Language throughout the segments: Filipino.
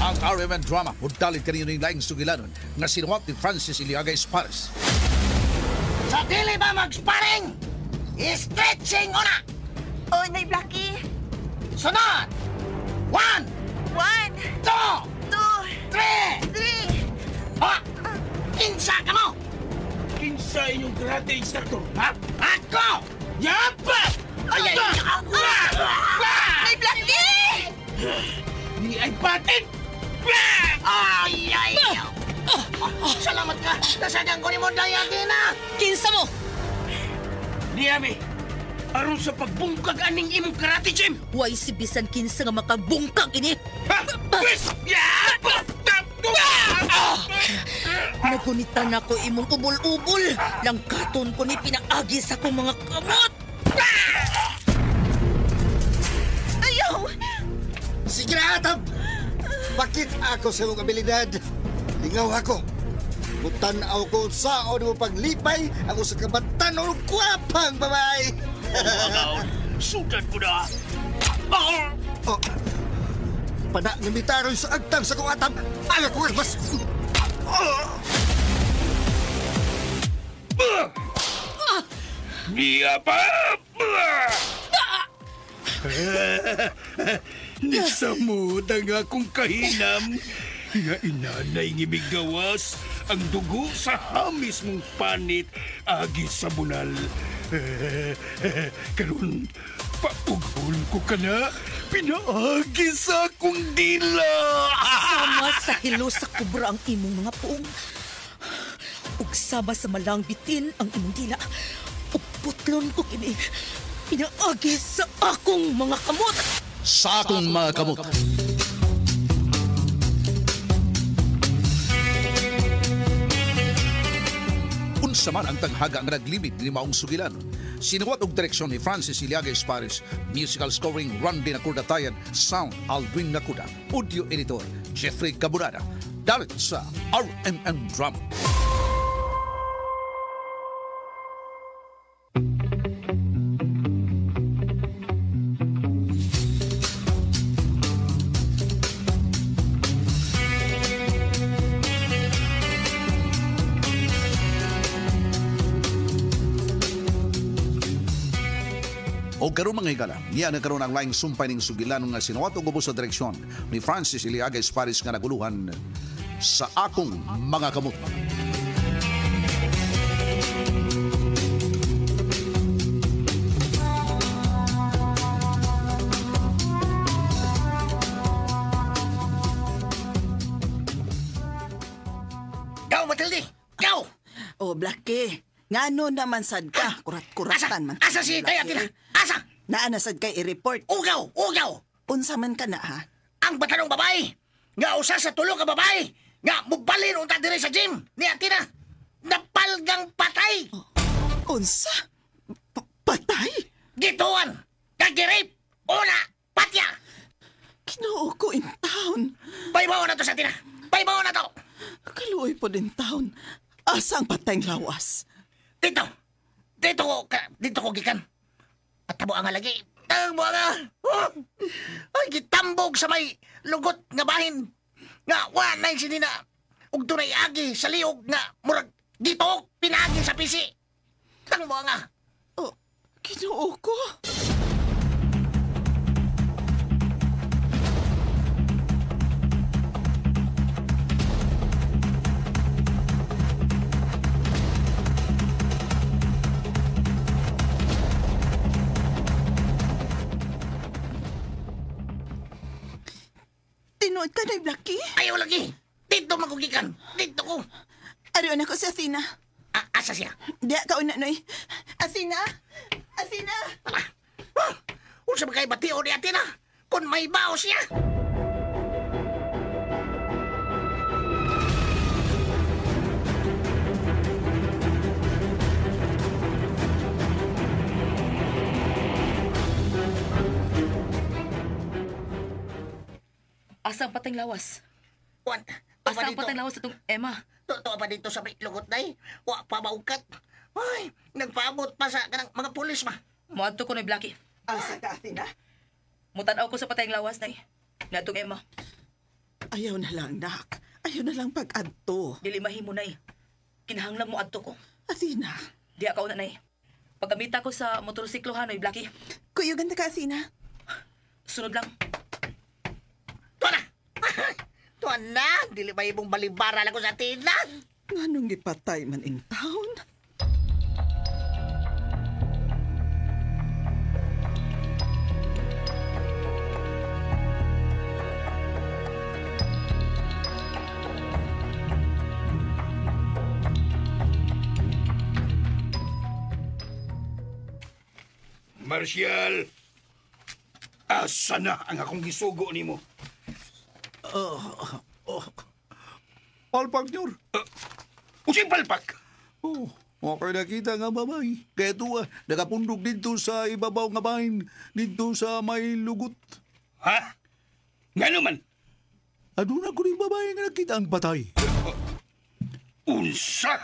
Ang RMN drama, mudalit kanino yung laing sugilanon nga sinuwat ni Francis Iliaga Espares. Sa dili ba mag-sparring? Stretching una! Oh, Nay Blackie. Sunod! 1, 1, 2, 2, 3! 3. Ha? Kinsa ka mo? Kinsa inyong karate instructor? Ha? Ako! Yapa! Ay, ay, Nay Blackie! Ni ay patin! ay, ay! Salamat ka! Nasagang ko ni mo dayan din na! Kinsa mo? Niyami, aron sa pagbungkag aning imong karate gym! Way si bisan kinsa nga makabungkag ini. Ha? Pwes! Yapa! Nagunitan ako imong ubol-ubol. Langkaton ko ni pinaagi sa akong mga kamot. Ayaw! Sige na, Atam! Bakit ako sa iyong abilidad? Lingaw ako. Mutanaw ko saan mo paglipay ako sa kabatan o kwapang babae. Sudan ko na! Oh, pada ng bitaroy sa agtang sa kong Atam. Ayaw ko mas... Niya pa! Nisamot ang akong kahinam. Nga inanay ngimigawas ang dugo sa hamis mong panit agi sa bunal. Karon, paugol ko ka na. Pinaagi sa akong dila. Sama sa hilo sa kubra ang imong mga puong. Ug sama sa malang bitin ang imong dila. Ug putlon ko kini. Pinaagi sa akong mga kamot. Sa akong mga kamot. Unsa man ang taghaga nga naglimit ni maong sugilanon. Sinuwat og direksyon ni Francis Iliaga Espares, musical scoring Randy Nakurdatayan, sound Aldwin Nakuda, audio editor Jeffrey Caburada. Dalit sa RMN Drama. O karon mga higala, niya nagkaroon ang laing sumpay ning sugilan nga sinuwat og ubos sa direksyon ni Francis Iliaga Espares nga naguluhan sa akong mga kamot. Gaw, Matilde! Gaw! Oh, Blackie. Ngano naman sad ka? Kurat-kuratan man. Asa si Dayatina? Asa? Naana sad kay i-report. Ugaw! Ugaw! Unsa man ka na, ha? Ang batanong babae! Nga usa sa tulo ka babae! Nga mubalin unta dire sa gym ni Atina! Napalgang patay! Unsa? Patay? Gituan! Kagirip! Una! Patya! Kinuo ko in town. Paibaw na to sa Atina! Paibaw na to! Kaluoy po din town. Asa ang patayng lawas? Dito! Dito ko gikan. At tabo nga lagi. Tabo nga! Ay, gitambog sa may lugot nga bahin. Nga, wanay sinina. Ug tunay agi sa liog nga murag dito pinagi sa pisi. Tabo nga. Oh, kinuo ko. Tinood ka na, Blackie? Ayaw lagi. Dito magugikan. Dito ko. Ariyon ako si Athena. Asa siya? Diya ka una, Noy. Athena! Athena! Tala. Unsa ba kay batio ni Atina? Kung may bao siya. Asang patayng lawas? Wan. Asang patayng lawas itong Emma? Totoo pa dito sa may lugot day. Wa pa maukat. Ay, nagpaabot pa sa kanang mga pulis ma. Muadto ko na Blackie. Asa ka, Athena? Mutanaw ko sa patayng lawas na Nga itong Emma. Ayaw na lang, nak. Ayaw na lang pag-adto. Dili mahimo nay. Kinahanglan mo adto ko. Asina. Di ako na nay. Pagkamita ko sa motorsiklo hanoy, Blackie. Kuyugan ta ka, Asina. Sunod lang. Tuwa na! Tuwa na! Dili ba ibong balibara lang ko sa tinan? Nganong gipatay man ing taon? Marshal, asa na ang akong gisugo nimo? Palpak, Nyor. Using palpak! Oh, okay nakita nga babay. Kaya tuwa, nakapundog dito sa ibabaw nga bahin, dito sa may lugot. Ha? Nga naman, Aduna ko rin babay nga nakita ang patay. unsa?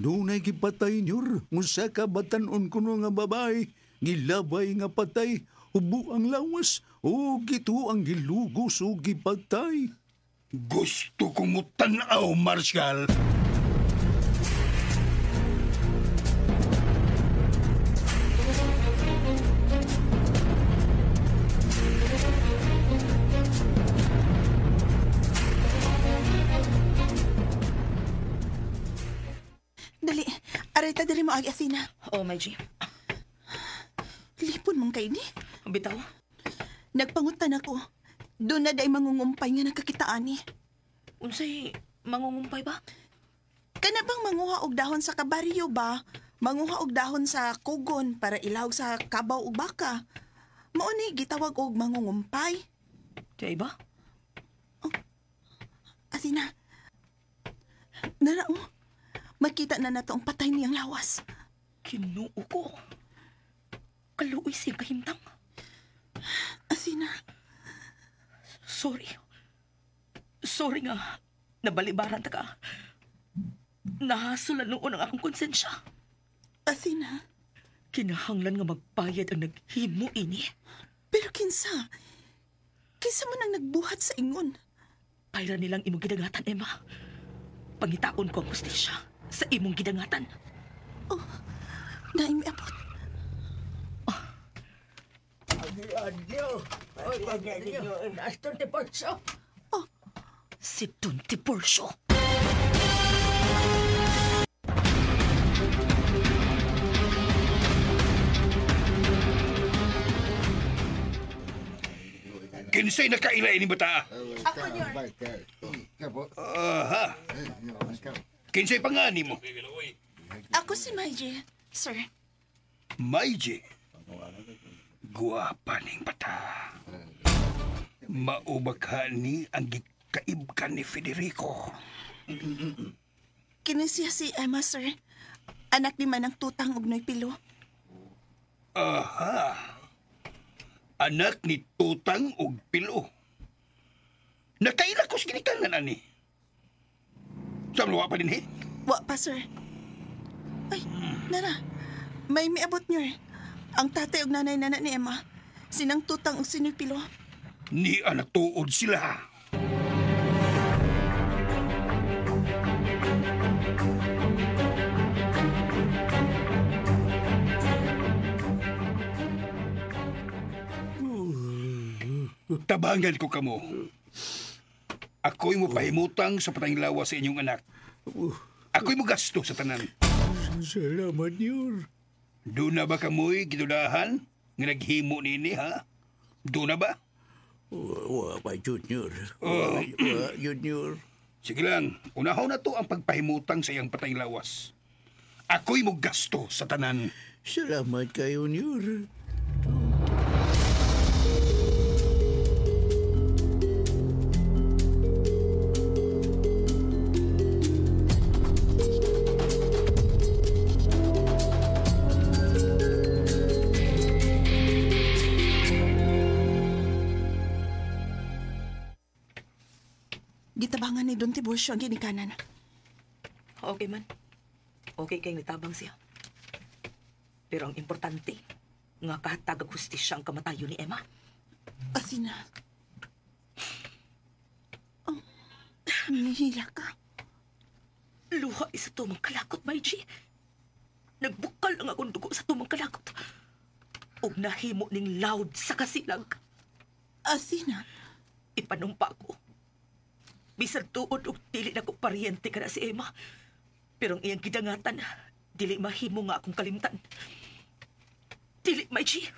Doon ay gipatay, Nyor. Musa ka batanon ko nga babay. Gilabay nga patay. Ubo ang lawas. O gito ang gilugos o gipatay. Gusto ko mo tanaw, Marshal. Dali, arita dali mo agi, Asina. Oh, my G. Lipon mong kay ni. Bitaw. Nagpangutan ako. Doon na day mangungumpay nga nakakitaan ni. Unsay mangungumpay ba? Kana bang manguha og dahon sa kabaryo ba? Manguha og dahon sa kugon para ilawag sa kabaw ug baka. Mao ni gitawag og mangungumpay. Di ba? Asina. Nara mo. Makita na nato ang patay niyang lawas. Kinuo ko. Kaluoy siya kahimtang. Asina. Sorry. Sorry nga. Nabalibaran ta ka. Nahasulan noon ang akong konsensya. Asina. Kinahanglan nga magbayad ang naghimo ini. Pero kinsa? Kinsa man ang nagbuhat sa ingon? Payra nilang imong gidangatan, Emma. Pangitaon ko ang hustisya sa imong gidangatan. Naimi abot. Si Tunti Porsio. Kinsay nakaila ini bata? Aha. Kinsay pangani mo? Ako si Maiji, sir. Maiji. Guwapa ning bata. Maubagha ni ang gikaibkan ni Federico. Kinisiya si Emma, sir. Anak ni Manang Tutang ug Noy Pilo. Aha. Anak ni Tutang og Pilo. Nakaila ko sa ginikanan, ani. Sa mga pa din, eh? Wa pa, sir. Ay, Nara. May miabot niyo eh. Ang tatay ug nanay nana ni Emma. Sinang Tutang ug si Noy Pilo. Ni anak tuod sila. Tabangan ko kamo. Ako'y mo pahimutang sa patang lawas sa inyong anak. Ako'y mo gasto sa tanan. Salamat, Nyor. Doon na ba kamoy gidudahan nga naghimo nini, ha? Doon na ba? Wa pa, Junior. Oh. Wa, Junior. Sige lang, unahaw na to ang pagpahimutang sa iyang patay lawas. Ako'y mo gasto sa tanan. Salamat kayo, Nyor. Gitabangan ni Don Tiburcio ang ginikanan. Okay man. Okay kayong nitabang siya. Pero ang importante, nga kahatag ang hustisya ang kamatayo ni Emma. Asina. Nihila ka. Luha isa tumang kalakot, May G. Nagbukal ang akong dugo sa tumang kalakot. Og nahimo ning loud sa kasilag. Athena, Ipanumpa ko. Bisan tuod og dili na ko paryente ka na si Emma. Pero ang iyang gidangatan, dili mahimo nga akong kalimtan. Dili, May G.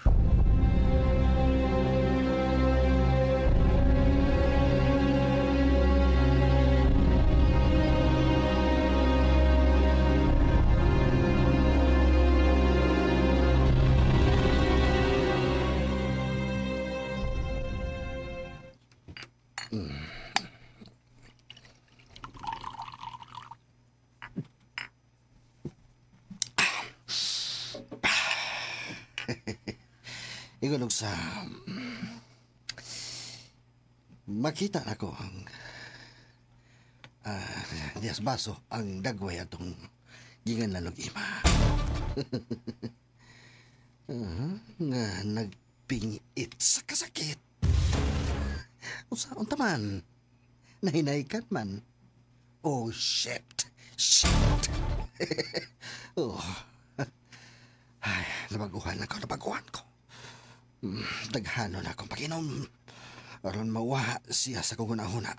Ingon og sa makita na ko ang dias baso ang dagway atong gingan lalog ima. Nga nagpingit sa kasakit. Unsaon taman? Nahinaykan man. Oh shit. Shit. Oh. Ay, nabaguhan ko. Daghanon akong pag-inom. Aron mawa siya sa kong huna.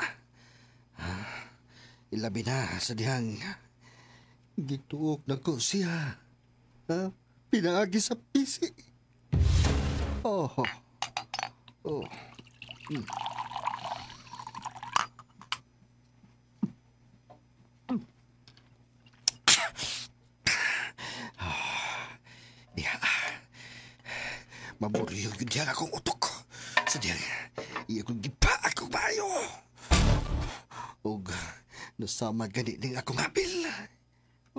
Ilabi na sa dihang gituok na ko siya. Pinaagi sa pisi. Oh. Oh. Maburyo yun diyan akong utok. Sa diyan, iya kong gipa ako bayo. Og nasama gani ning akong apil.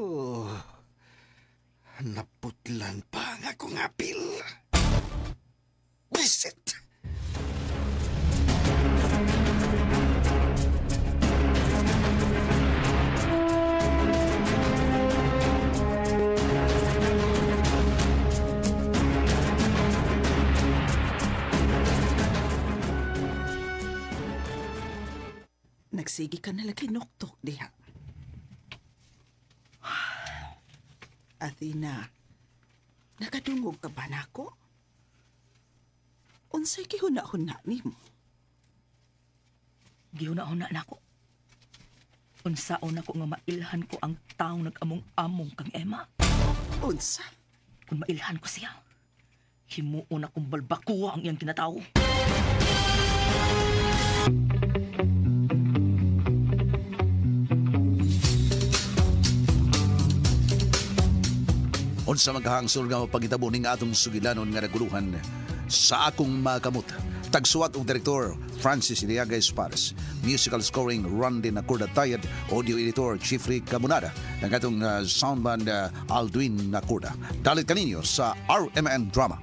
Oh, naputlan pa ang akong apil. Visit! nagsigi ka na lagi noktok diha. Athena, nakadungog ka ba nako? Unsay gihuna-huna nimo? Gihuna-huna nako. Unsaon ako nga mailhan ko ang taong nag-among-among kang Emma. Unsa? Kung mailhan ko siya, himuon akong balbakuha ang iyang kinatawo. Unsa maghahangsol nga pagitabo ning atong sugilanon nga naguluhan sa akong makamot. Tagsuwat og Direktor Francis Iliaga Espares, musical scoring Rondin Nakurda-Tayad, audio editor Chiefrey Cabunada, ng atong soundband Aldwin Nakurda. Dalit kaninyo sa RMN Drama.